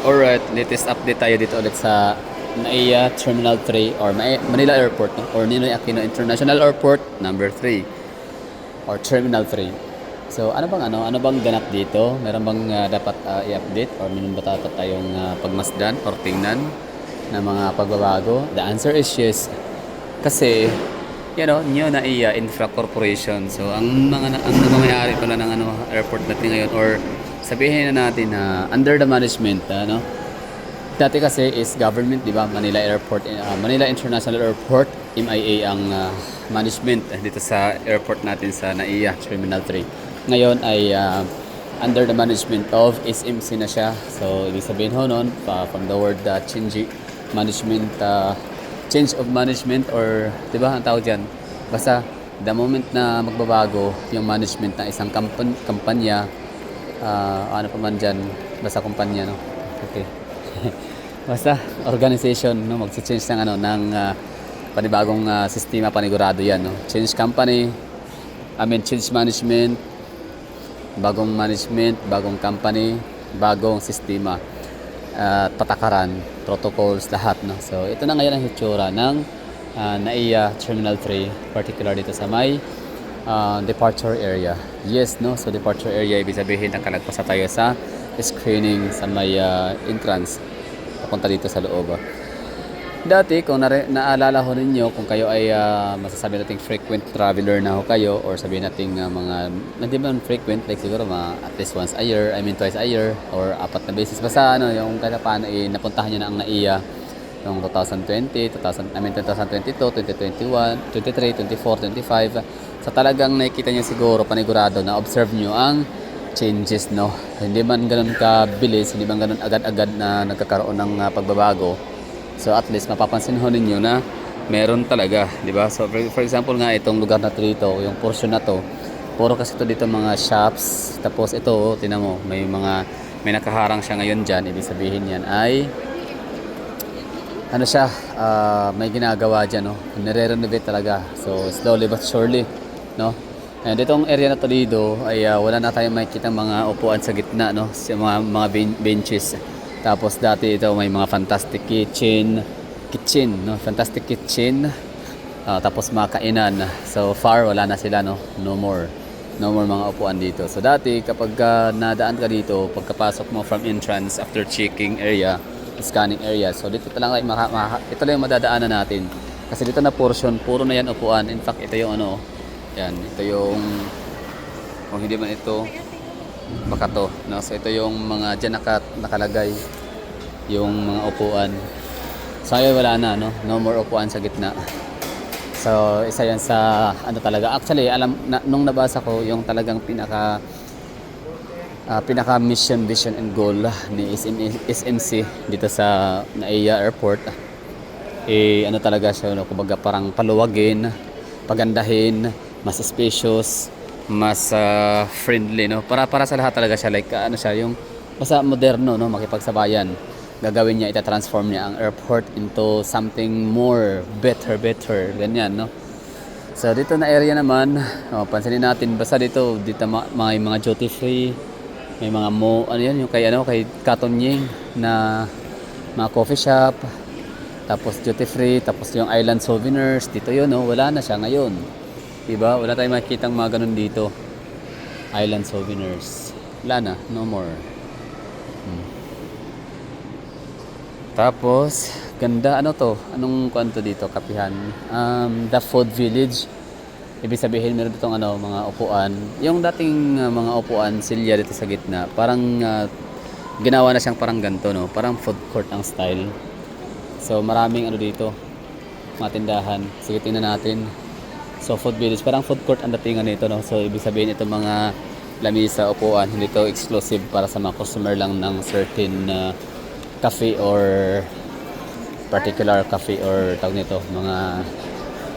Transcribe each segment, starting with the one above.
Alright, latest update tayo dito ulit sa NAIA Terminal 3 or Manila Airport, no? Or Ninoy Aquino International Airport number 3 or Terminal 3. So ano bang ganap dito? Meron bang dapat i-update or meron ba dapat tayong pagmasdan or tingnan na mga pagbabago? The answer is yes. Kasi new NAIA Infra Corporation. So ang nagmamayari pala ng airport natin ngayon, or sabihin na natin na under the management, dati kasi is government, di ba? Manila Airport, Manila International Airport, MIA ang management dito sa airport natin sa NAIA Terminal 3. Ngayon ay under the management of SMC na siya. So ibig sabihin ho noon, from the word change management, change of management, or di ba ang tawag diyan? Basta the moment na magbabago yung management ng isang kampanya, ano pa man dyan, basta kumpanya, no? Okay. Basta organization, no? Mag-change ng panibagong sistema, panigurado yan, no? Change company, change management, bagong company, bagong sistema, patakaran, protocols, lahat, no? So ito na ngayon ang hitsura ng NAIA Terminal 3, particular dito sa may departure area. Yes, no? So departure area, ibig sabihin nakalagpas tayo sa screening sa may entrance papunta dito sa loob. Dati, kung naalala ho ninyo, kung kayo ay masasabi nating frequent traveler na ho kayo, or sabihin nating hindi man frequent, like siguro at least once a year, twice a year, or 4 na beses. Basta yung kada paano napuntahan nyo na ang NAIA noong 2020, 2022, 2021, 23, 24, 25. So talagang nakikita niyo siguro, panigurado na observe niyo ang changes, no? Hindi man ganoon kabilis, hindi man ganoon agad-agad na nagkakaroon ng pagbabago. So at least mapapansin ho ninyo na meron talaga, di ba? So for example nga itong lugar na dito, yung portion na to, puro kasi ito dito mga shops. Tapos ito, tingnan mo, may nakaharang siya ngayon diyan. Ibig sabihin yan ay may ginagawa dyan, no? Nire-renovate talaga. So slowly but surely, no? And itong area na to dito ay wala na tayong makikita mga upuan sa gitna, no? Mga benches. Tapos dati ito may mga fantastic kitchen, no? Fantastic kitchen. Tapos mga kainan. So far wala na sila, no? No more mga upuan dito. So dati kapag nadaan ka dito, pagkapasok mo from entrance after checking area, scanning area, so dito lang ay ito lang yung madadaanan natin. Kasi dito na portion, puro na yan upuan. In fact, ito yung yan, ito yung, kung hindi man ito, baka to, no? So ito yung mga dyan nakalagay yung mga upuan. So ngayon wala na, no? No more upuan sa gitna. So isa yan sa talaga. Actually, nung nabasa ko yung talagang pinaka mission, vision and goal ni SMC dito sa NAIA Airport, talaga siya, no? Kumbaga parang paluwagin, pagandahin, mas spacious, mas friendly, no? Para sa lahat talaga siya, like yung basta moderno, no? Makipagsabayan. Gagawin niya, ita-transform niya ang airport into something more better, ganyan, no? So dito na area naman, pansinin natin, basta dito may mga duty free, may mga yung kay Cotton Ying na mga coffee shop, tapos duty free, tapos yung island souvenirs dito yun, no? Wala na siya ngayon, diba? Wala tayong makikitang mga ganun dito, island souvenirs, wala na, no more. Tapos ganda, anong kanto dito, kapihan, the food village. Ibig sabihin meron ditong mga upuan. Yung dating mga upuan, silya dito sa gitna, parang ginawa na siyang parang ganito, no? Parang food court ang style. So maraming dito, mga tindahan. Sige, tingnan natin. So food village, parang food court ang datingan nito, no? So ibig sabihin ito mga lamisa, upuan, hindi to exclusive para sa mga customer lang ng certain cafe or particular cafe or tawag nito, mga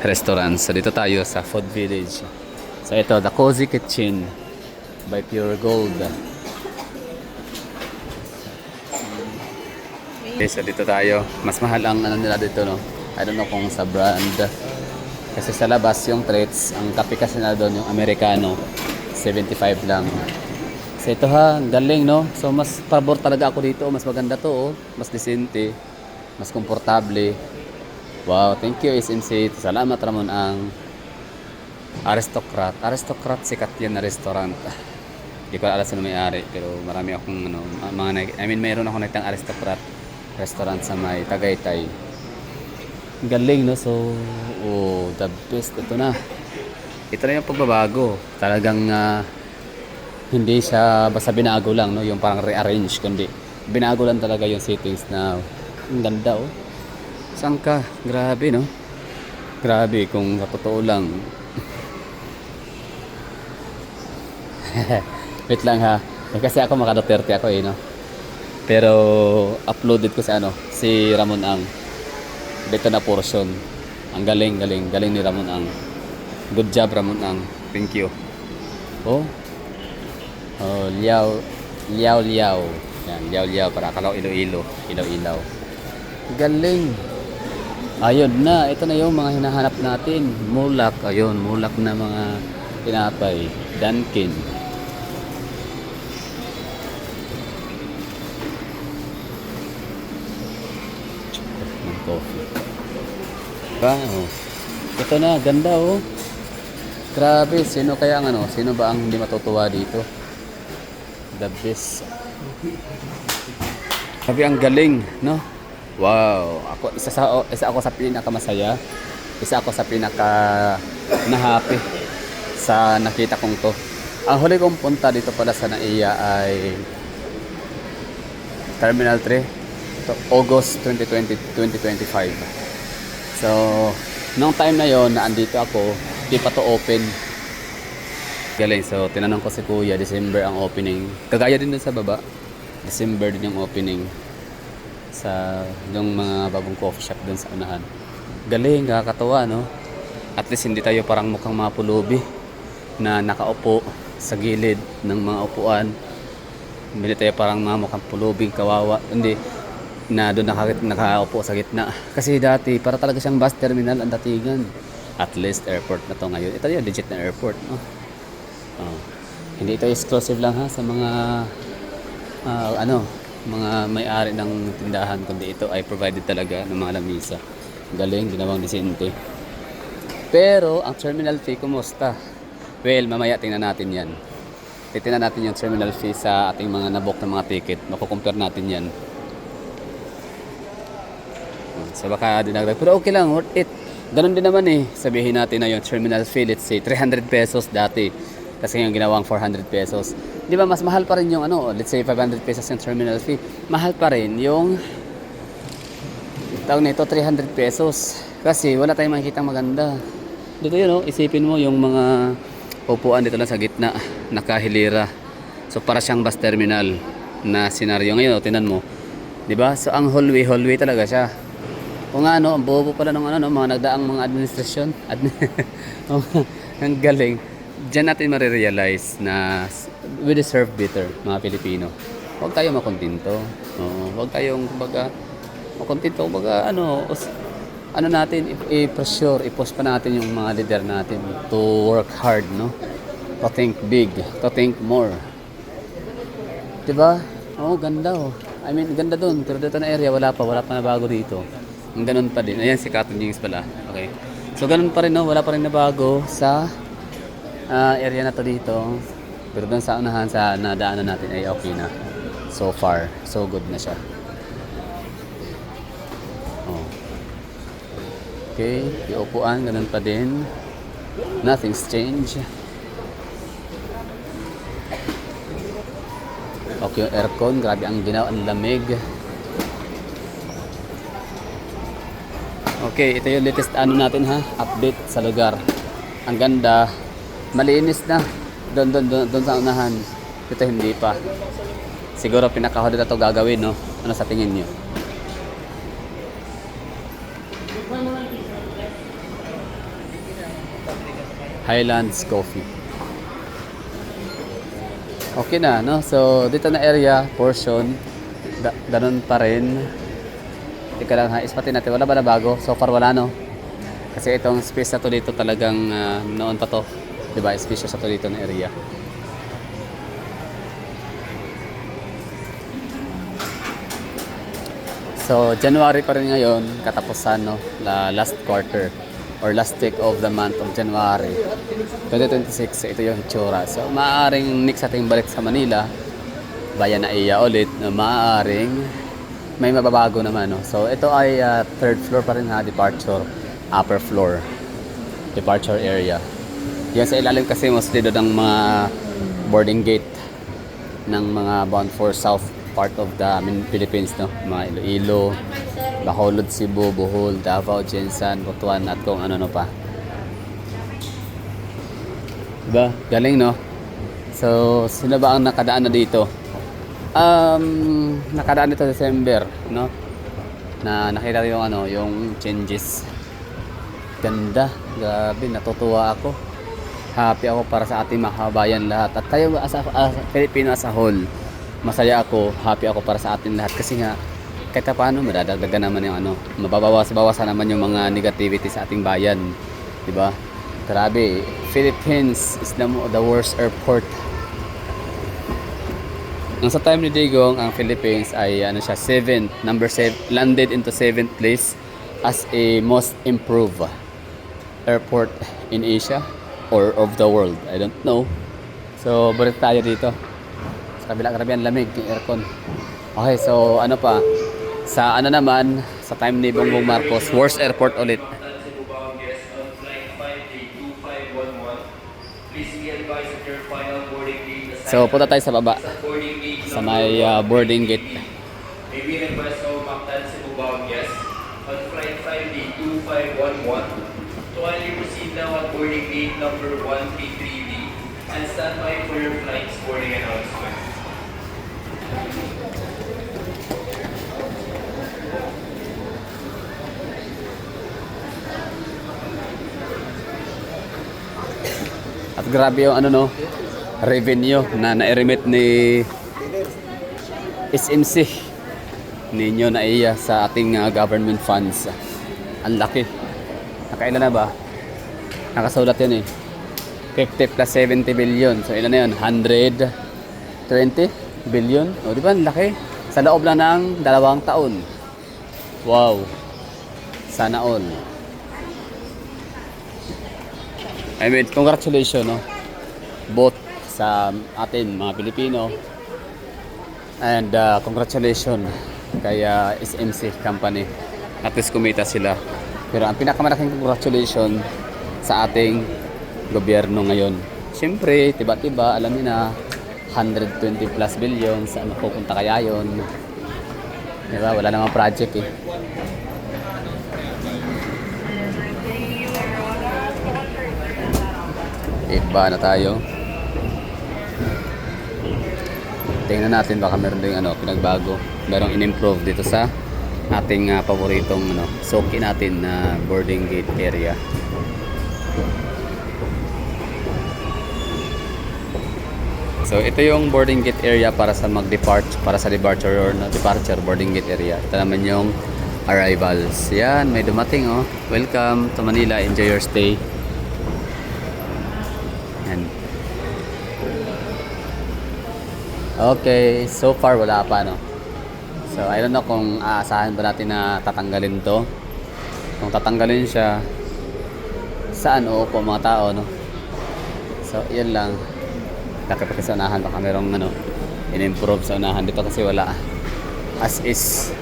restaurants. So dito tayo sa food village. So ito, the Cozy Kitchen by Pure Gold. Okay, so dito tayo. Mas mahal ang nila dito, no? I don't know kung sa brand. Kasi sa labas yung treats, ang kape kasi na doon yung Americano, 75 lang. So ito ha, ang galing no. So mas pabor talaga ako dito, mas maganda to oh. Mas decente, mas komportable. Wow, thank you SMC. Salamat Ramon ang Aristocrat. Aristocrat sikat yan na restaurant. Hindi ko alam sino may-ari pero marami akong ano, mayroon ako nakitang Aristocrat restaurant sa may Tagaytay. Galing no. So the best ito na. Ito na yung pagbabago. Talagang hindi siya basta binago lang no, yung parang rearrange kundi binago lang talaga yung settings na ang ganda oh. Saan ka? Grabe no. Grabe kung sa totoo lang. Wait lang ha. Kasi ako maka Duterte ako no. Pero uploaded ko sa si Ramon Ang. Dito na portion. Ang galing ni Ramon Ang. Good job Ramon Ang. Thank you. Oh. Oh, liyaw. Yan, liyaw para akalaw Iloilo. Ilaw. Galing. Ayun na, ito na yung mga hinahanap natin. Mulak, ayun, mulak na mga tinapay. Dunkin. Coffee. Wow. Ito na, ganda oh. Grabe, sino ba ang hindi matutuwa dito? The best. Grabe ang galing, no? Wow, isa ako sa pinakamasaya. Isa ako sa pinaka na-happy sa nakita kong to. Ang huli kong punta dito pala sa NAIA ay Terminal 3. August 2025. So, nung time na yon na andito ako, di pa to open. Galing. So, tinanong ko si Kuya, December ang opening. Kagaya din dun sa baba. December din yung opening sa yung mga bagong coffee shop dun sa unahan. Galing, nakakatawa, no? At least hindi tayo parang mukhang mga pulubi na nakaupo sa gilid ng mga upuan. Hindi tayo parang mga mukhang pulubing kawawa. Hindi. Na doon nakaupo sa gitna. Kasi dati, para talaga siyang bus terminal ang datingan. At least airport na to ngayon. Ito yung legit na airport. Hindi ito exclusive lang ha sa mga mga may-ari ng tindahan, kundi ito ay provided talaga ng mga lamisa. Galing, ginawang disente. Pero, ang terminal fee, kumusta? Well, mamaya tingnan natin yan. Titingnan natin yung terminal fee sa ating mga nabook na mga ticket. Makukompare natin yan. So baka dinagdag. Pero okay lang, worth it. Ganun din naman eh. Sabihin natin na yung terminal fee, let's say 300 pesos dati. Kasi yung ginawang 400 pesos. Di ba mas mahal pa rin yung let's say 500 pesos yung terminal fee. Mahal pa rin yung tawag nito 300 pesos. Kasi wala tayong makikita maganda. Dito yun isipin mo yung mga upuan dito lang sa gitna, nakahilera. So para siyang bus terminal na senaryo ngayon, tinan mo. Di ba? So ang hallway talaga siya. Kung ang bobo pala ng mga nagdaang mga administrasyon. Ang galing. Diyan natin marirealize na we deserve better, mga Pilipino. Huwag tayo makontento. Huwag tayong makontento. Natin, i-pressure, i-push pa natin yung mga leader natin to work hard, no? To think big, to think more. Diba? Ganda I mean, ganda dun. Pero dito na area, wala pa na bago dito. Ganun pa din. Ayan si Cotton Jinx pala. Okay. So ganun pa rin wala pa rin na bago sa area na to dito. Pero doon sa unahan sa nadaanan natin ay okay na. So far, so good na siya. Okay, yung upuan ganun pa din. Nothing's changed. Okay, yung aircon, grabe ang ginawa, ang lamig. Okay, ito yung latest natin update sa lugar. Ang ganda, malinis na. Doon sa unahan. Ito hindi pa. Siguro pinakahuli na ito gagawin, no? Ano sa tingin nyo? Highlands Coffee. Okay na, no? So, dito na area, portion, ganun pa rin. Teka lang ispatin natin. Wala ba na bago? So far wala, no? Kasi itong space na to dito talagang noon pa to. Diba? Spacious na to dito na area. So, January pa rin ngayon, katapusan, no? Last quarter or last week of the month of January 2026. Ito yung hitsura. So, maaaring next ating balik sa Manila, bayan na iya ulit, na maaaring may mababago naman, no? So, ito ay third floor pa rin ha, departure, upper floor, departure area. Yan sa ilalim kasi mostly doon ang mga boarding gate ng mga bound for south part of the Philippines, no? Mga Iloilo, Bacolod, Cebu, Bohol, Davao, Jensan, Butuan, at kung ano pa. Diba? Galing, no? So, sino ba ang nakadaan na dito? Nakadaan dito December, no? Na nakita yung yung changes. Ganda, grabe, natutuwa ako. Happy ako para sa ating mga kabayan lahat. At tayo as Filipino as a whole, masaya ako, happy ako para sa atin lahat. Kasi nga, kahit paano, madadagdagan naman yung mababawasan naman yung mga negativity sa ating bayan. Diba? Grabe, Philippines is the worst airport. Nang sa time ni Digong, ang Philippines ay number 7, landed into 7th place as a most improved airport in Asia or of the world. I don't know. So, balik tayo dito. Sa kabila, grabe ang lamig, yung aircon. Okay, so sa naman, sa time ni Bongbong Marcos, worst airport ulit. So, punta tayo sa baba. Sa may boarding gate. May we request all Mactan Cebu bound guests on flight 5D2511 to kindly proceed now at boarding gate number 133D and stand by for your flight's boarding announcement. At grabe yung revenue na na-remit ni SMC ninyo na iya sa ating government funds. Ang laki. Nakailan na ba? Nakasulat yun 50 plus 70 billion. So ilan na yun? 120 billion. O di ba? Ang laki. Sa loob lang ng 2 taon. Wow. Sana all. I mean, congratulations, no? Both sa atin, mga Pilipino, and congratulations kay SMC company. At least kumita sila. Pero ang pinakamalaking congratulations sa ating gobyerno ngayon. Siyempre, tiba-tiba, alam niyo na, 120 plus billion, saan mapupunta kaya yun? Diba? Wala namang project Iba na tayo. Tingnan natin baka meron ding pinagbago, merong in-improve dito sa ating paboritong soki natin na boarding gate area. So ito yung boarding gate area para sa departure or departure boarding gate area. Ito naman yung arrivals. Yan, may dumating Welcome to Manila, enjoy your stay. Yan. Okay, so far wala pa So I don't know kung aasahan ba natin na tatanggalin to. Kung tatanggalin siya, saan uupo mga tao So yun lang. Dapat sa unahan baka merong in-improve sa unahan dito kasi wala. As is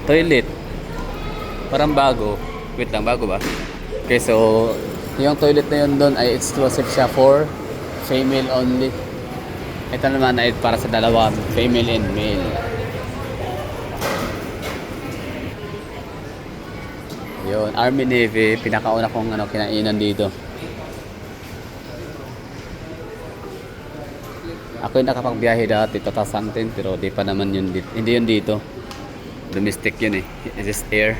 toilet. Parang bago. Wait lang, bago ba? Okay, so yung toilet na yun doon ay exclusive siya for female only. Ito naman ay para sa dalawa, female and male. Yun, Army Navy, pinakauna kong kinainan dito. Ako yung nakapagbiyahe dati, 2010, pero di pa naman yun dito. Hindi yun dito. Domestic yun It's just air.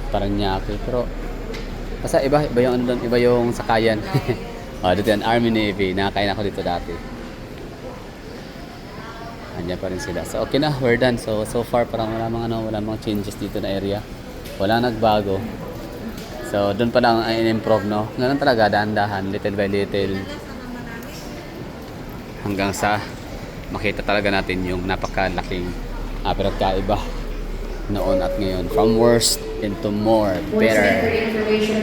Paranaque, pero basta iba yung doon, iba yung sakayan. Dito yan, Army Navy. Nakakain ako dito dati. Andiyan pa rin sila. So okay na, we're done. So far parang wala mga changes dito na area. Wala nagbago. So doon pa lang ay in-improve Ganun talaga, dahan-dahan, little by little. Hanggang sa makita talaga natin yung napakalaking pinagkaiba noon at ngayon. From worst into more, Voice better. center information